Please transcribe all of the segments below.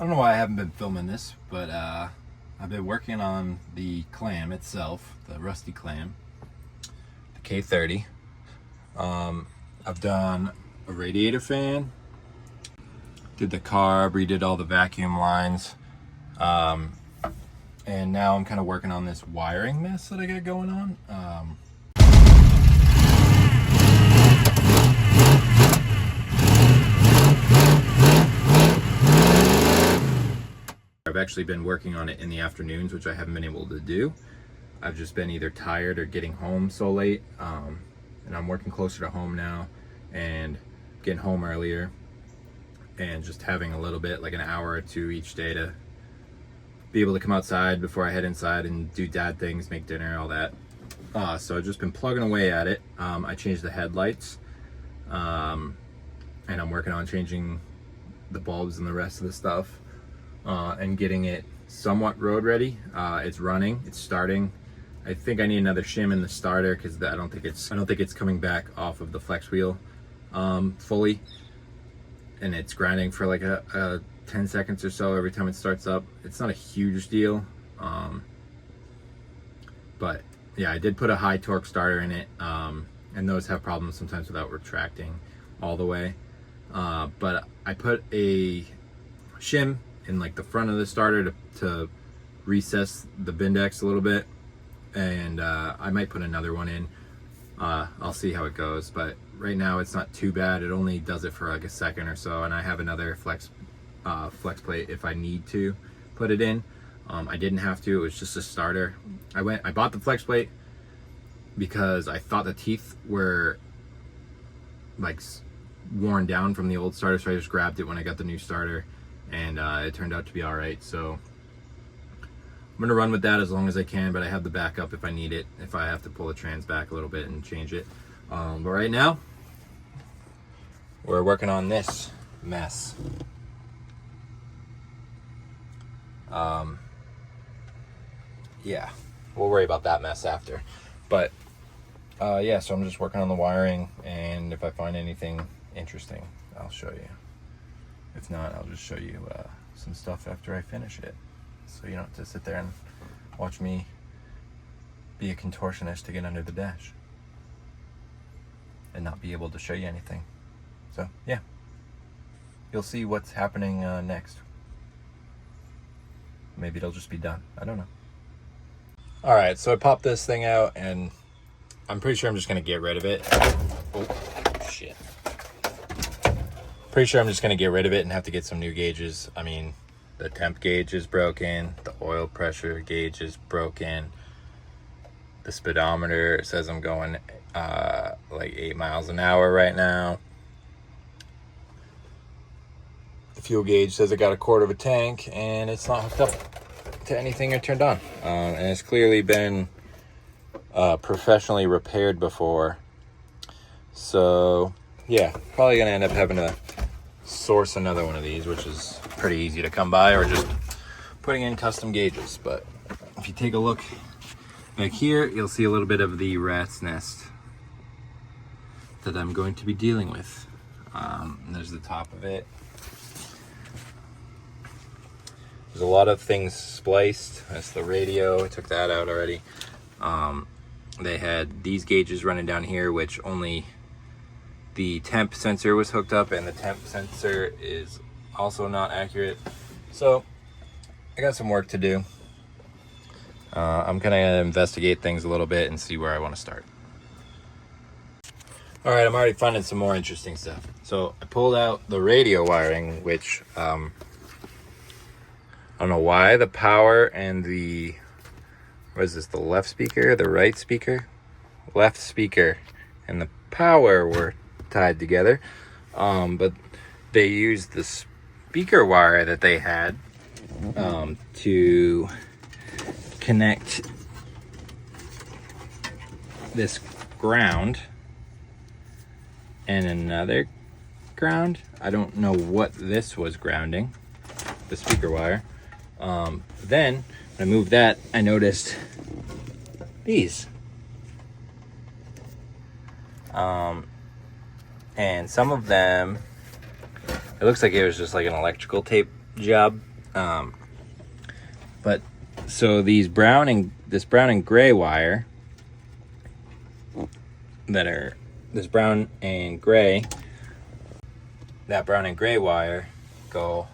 don't know why I haven't been filming this, but I've been working on the clam itself, the rusty clam, the K30. I've done a radiator fan, did the carb, redid all the vacuum lines, and now I'm kind of working on this wiring mess that I got going on. I've actually been working on it in the afternoons, which I haven't been able to do. I've just been either tired or getting home so late, and I'm working closer to home now and getting home earlier and just having a little bit, like an hour or two each day, to be able to come outside before I head inside and do dad things, make dinner, all that. So I've just been plugging away at it. I changed the headlights, and I'm working on changing the bulbs and the rest of the stuff, and getting it somewhat road ready. It's running, it's starting. I think I need another shim in the starter because I don't think it's coming back off of the flex wheel fully, and it's grinding for like a 10 seconds or so every time it starts up. It's not a huge deal, but yeah, I did put a high torque starter in it, and those have problems sometimes without retracting all the way, but I put a shim in like the front of the starter to recess the Bindex a little bit, and I might put another one in. I'll see how it goes, but right now it's not too bad. It only does it for like a second or so, and I have another flex plate if I need to put it in. I didn't have to, it was just a starter. I bought the flex plate because I thought the teeth were like worn down from the old starter, so I just grabbed it when I got the new starter, and it turned out to be all right. So I'm gonna run with that as long as I can, but I have the backup if I need it, if I have to pull the trans back a little bit and change it. But right now we're working on this mess. Yeah, we'll worry about that mess after. But yeah, so I'm just working on the wiring, and if I find anything interesting, I'll show you. If not, I'll just show you some stuff after I finish it, so you don't have to sit there and watch me be a contortionist to get under the dash and not be able to show you anything. So yeah, you'll see what's happening next. Maybe it'll just be done, I don't know. All right, so I popped this thing out, and I'm pretty sure I'm just gonna get rid of it. Oh shit. Pretty sure I'm just gonna get rid of it and have to get some new gauges. I mean, the temp gauge is broken, the oil pressure gauge is broken, the speedometer says I'm going like 8 miles an hour right now. The fuel gauge says I got a quarter of a tank, and it's not hooked up to anything or turned on. And it's clearly been professionally repaired before. So yeah, probably gonna end up having to source another one of these, which is pretty easy to come by, or just putting in custom gauges. But if you take a look back here, you'll see a little bit of the rat's nest that I'm going to be dealing with. And there's the top of it. There's a lot of things spliced. That's the radio, I took that out already. They had these gauges running down here, which only the temp sensor was hooked up, and the temp sensor is also not accurate. So I got some work to do. I'm gonna investigate things a little bit and see where I want to start. All right, I'm already finding some more interesting stuff. So I pulled out the radio wiring, which I don't know why the power and the, what is this, the left speaker, the right speaker? Left speaker and the power were tied together. But they used the speaker wire that they had to connect this ground and another ground. I don't know what this was grounding, the speaker wire. Then when I moved that, I noticed these. And some of them, it looks like it was just like an electrical tape job, But so this brown and gray wire that brown and gray wire go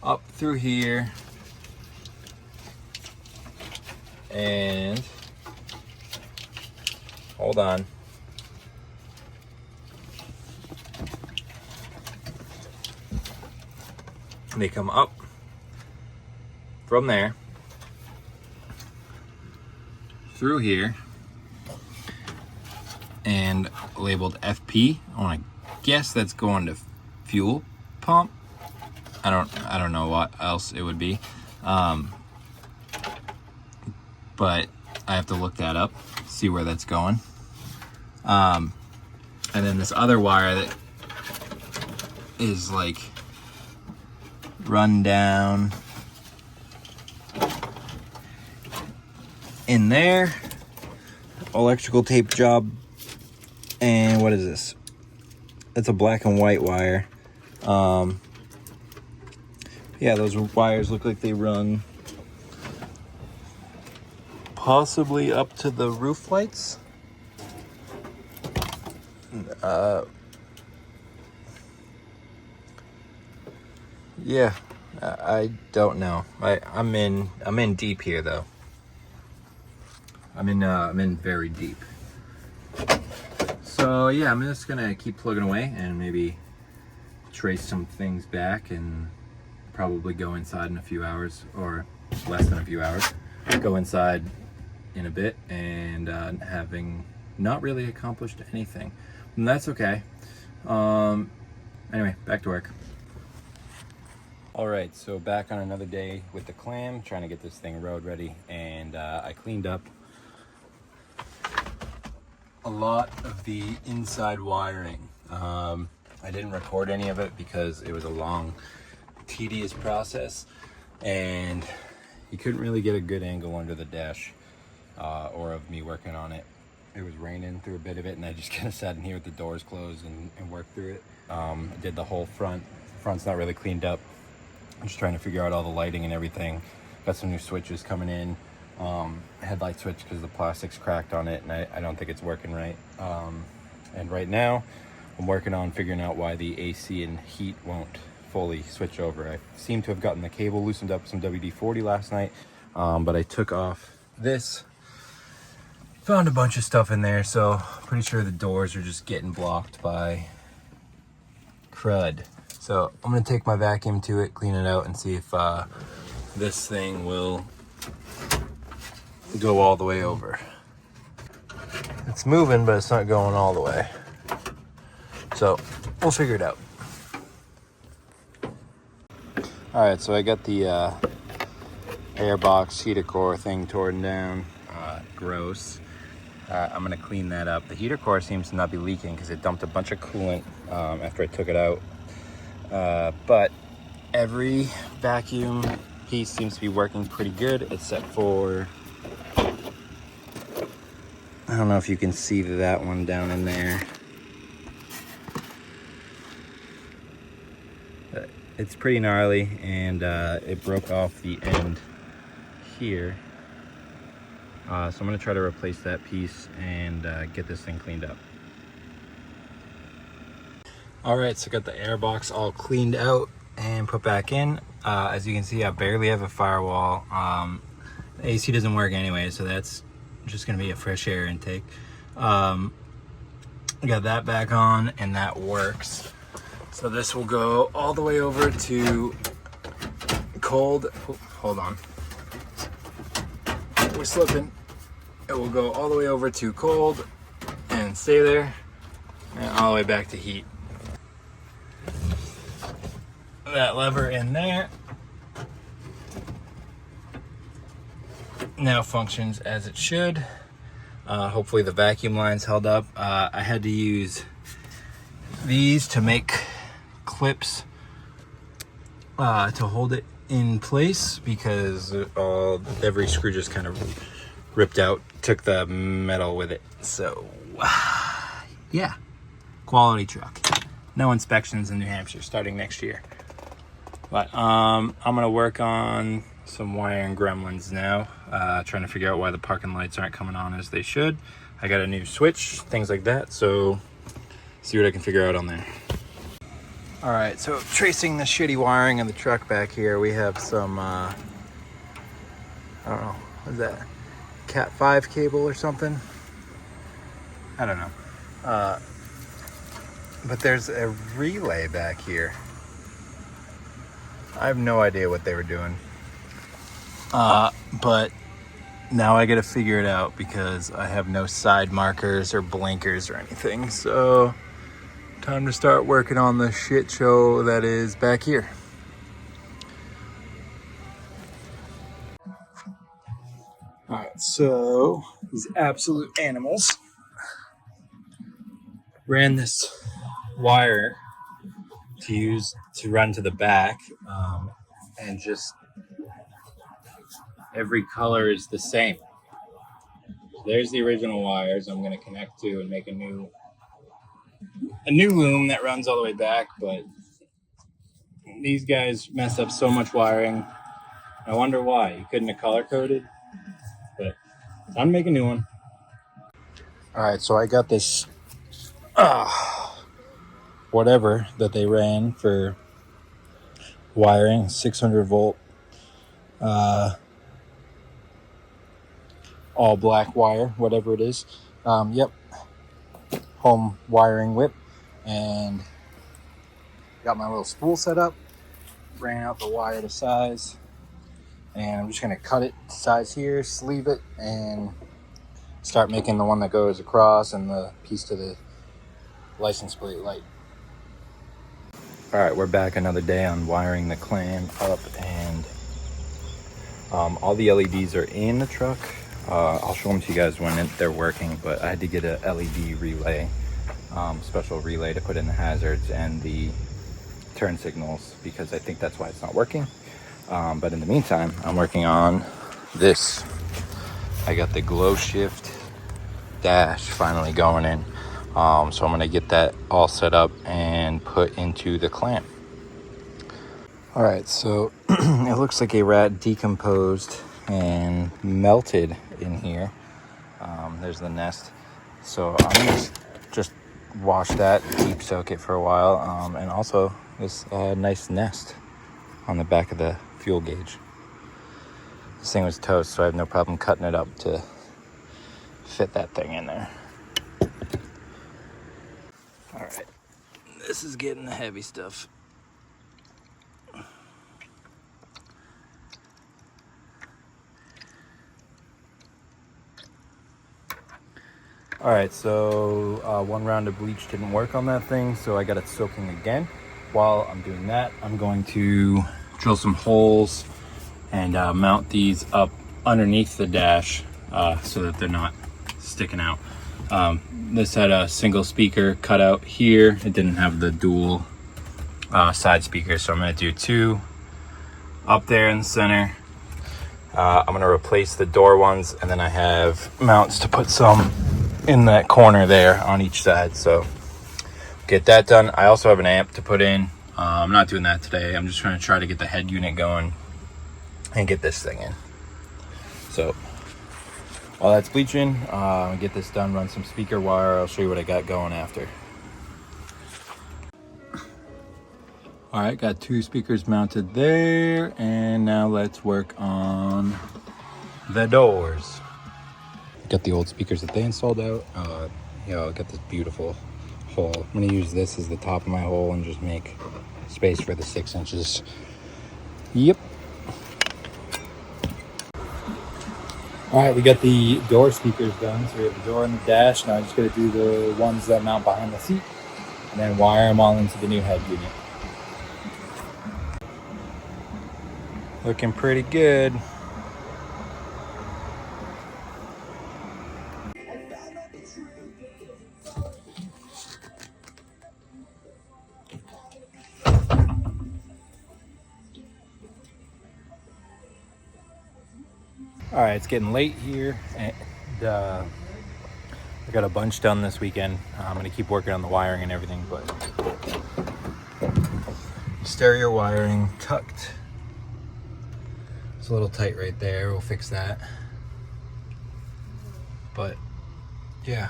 up through here and hold on. They come up from there through here and labeled FP. I want to guess that's going to fuel pump. I don't know what else it would be, but I have to look that up, see where that's going. And then this other wire that is like run down in there, electrical tape job. And what is this? It's a black and white wire. Yeah, those wires look like they run possibly up to the roof lights. Yeah, I don't know. I'm in deep here though. I'm in very deep. So yeah, I'm just gonna keep plugging away and maybe trace some things back and probably go inside in a few hours, or less than a few hours. Go inside in a bit and having not really accomplished anything. And that's okay. Anyway, back to work. All right, so back on another day with the clam, trying to get this thing road ready, and I cleaned up a lot of the inside wiring. I didn't record any of it because it was a long, tedious process, and you couldn't really get a good angle under the dash or of me working on it. It was raining through a bit of it, and I just kind of sat in here with the doors closed and worked through it. I did the whole front. Front's not really cleaned up. I'm just trying to figure out all the lighting and everything. Got some new switches coming in. Headlight switch because the plastic's cracked on it, and I don't think it's working right. And right now I'm working on figuring out why the AC and heat won't fully switch over. I seem to have gotten the cable loosened up with some WD-40 last night, but I took off this, found a bunch of stuff in there, so pretty sure the doors are just getting blocked by crud. So I'm gonna take my vacuum to it, clean it out, and see if this thing will go all the way over. It's moving, but it's not going all the way. So we'll figure it out. All right, so I got the airbox heater core thing torn down. Gross. I'm gonna clean that up. The heater core seems to not be leaking because it dumped a bunch of coolant after I took it out. But every vacuum piece seems to be working pretty good, except for, I don't know if you can see that one down in there. It's pretty gnarly, and it broke off the end here. So I'm gonna try to replace that piece and get this thing cleaned up. All right, so I got the airbox all cleaned out and put back in. As you can see, I barely have a firewall. The AC doesn't work anyway, so that's just gonna be a fresh air intake. I got that back on, and that works. So this will go all the way over to cold. Hold on, we're slipping. It will go all the way over to cold and stay there, and all the way back to heat. That lever in there now functions as it should. Hopefully the vacuum line's held up. I had to use these to make clips to hold it in place because every screw just kind of ripped out, took the metal with it. So yeah, quality truck. No inspections in New Hampshire starting next year. But I'm gonna work on some wiring gremlins now. Trying to figure out why the parking lights aren't coming on as they should. I got a new switch, things like that. So see what I can figure out on there. All right, so tracing the shitty wiring in the truck back here, we have some, I don't know, what is that? Cat 5 cable or something? I don't know. But there's a relay back here. I have no idea what they were doing. But now I gotta figure it out because I have no side markers or blinkers or anything. So time to start working on the shit show that is back here. All right, so these absolute animals ran this wire to run to the back, and just every color is the same. So there's the original wires I'm going to connect to and make a new loom that runs all the way back, but these guys mess up so much wiring. I wonder why. You couldn't have color coded, but time to make a new one. All right, so I got this whatever that they ran for wiring, 600 volt all black wire, whatever it is. Yep, home wiring whip, and got my little spool set up, ran out the wire to size, and I'm just gonna cut it to size here, sleeve it, and start making the one that goes across and the piece to the license plate light. All right, we're back another day on wiring the clam up, and all the LEDs are in the truck. I'll show them to you guys when they're working, but I had to get a LED relay, special relay to put in the hazards and the turn signals, because I think that's why it's not working. But in the meantime, I'm working on this. I got the glow shift dash finally going in. So I'm gonna get that all set up and put into the clamp. All right, so it looks like a rat decomposed and melted in here. There's the nest. So I'm gonna just wash that, deep soak it for a while. And also this nice nest on the back of the fuel gauge. This thing was toast, so I have no problem cutting it up to fit that thing in there. All right, this is getting the heavy stuff. All right, so one round of bleach didn't work on that thing, so I got it soaking again. While I'm doing that, I'm going to drill some holes and mount these up underneath the dash so that they're not sticking out. This had a single speaker cut out here. It didn't have the dual side speakers, so I'm gonna do two up there in the center. I'm gonna replace the door ones, and then I have mounts to put some in that corner there on each side, so get that done. I also have an amp to put in. I'm not doing that today. I'm just trying to get the head unit going and get this thing in. So while that's bleaching, get this done, run some speaker wire. I'll show you what I got going after. All right, got two speakers mounted there, and now let's work on the doors. Got the old speakers that they installed out. I got this beautiful hole. I'm gonna use this as the top of my hole and just make space for the 6 inches. Yep. All right, we got the door speakers done. So we have the door and the dash. Now I'm just gonna do the ones that mount behind the seat, and then wire them all into the new head unit. Looking pretty good. All right, it's getting late here, and I got a bunch done this weekend. I'm gonna keep working on the wiring and everything, but stereo wiring tucked. It's a little tight right there. We'll fix that. But yeah,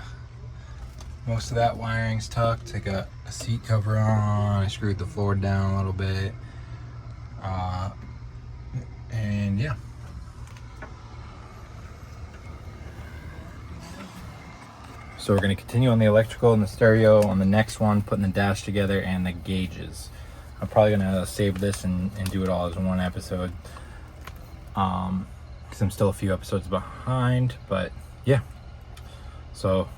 most of that wiring's tucked. I got a seat cover on. I screwed the floor down a little bit. And yeah. So we're going to continue on the electrical and the stereo on the next one, putting the dash together and the gauges. I'm probably going to save this and do it all as one episode. Because I'm still a few episodes behind, but yeah. So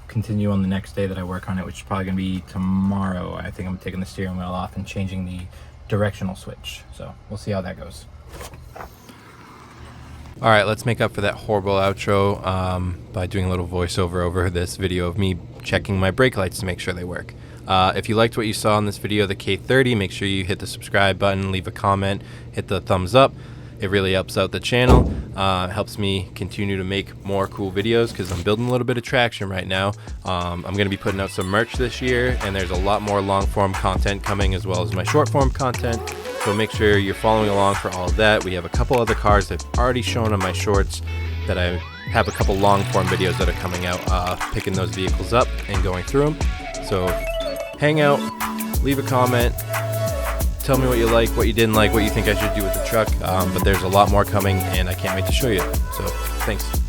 continue on the next day that I work on it, which is probably going to be tomorrow. I think I'm taking the steering wheel off and changing the directional switch. So we'll see how that goes. All right, let's make up for that horrible outro by doing a little voiceover over this video of me checking my brake lights to make sure they work. If you liked what you saw in this video, the K30, make sure you hit the subscribe button, leave a comment, hit the thumbs up. It really helps out the channel. Helps me continue to make more cool videos because I'm building a little bit of traction right now. I'm going to be putting out some merch this year, and there's a lot more long form content coming as well as my short form content. So make sure you're following along for all of that. We have a couple other cars I've already shown on my shorts that I have a couple long form videos that are coming out, picking those vehicles up and going through them. So hang out, leave a comment. Tell me what you like, what you didn't like, what you think I should do with the truck. But there's a lot more coming, and I can't wait to show you. So, thanks.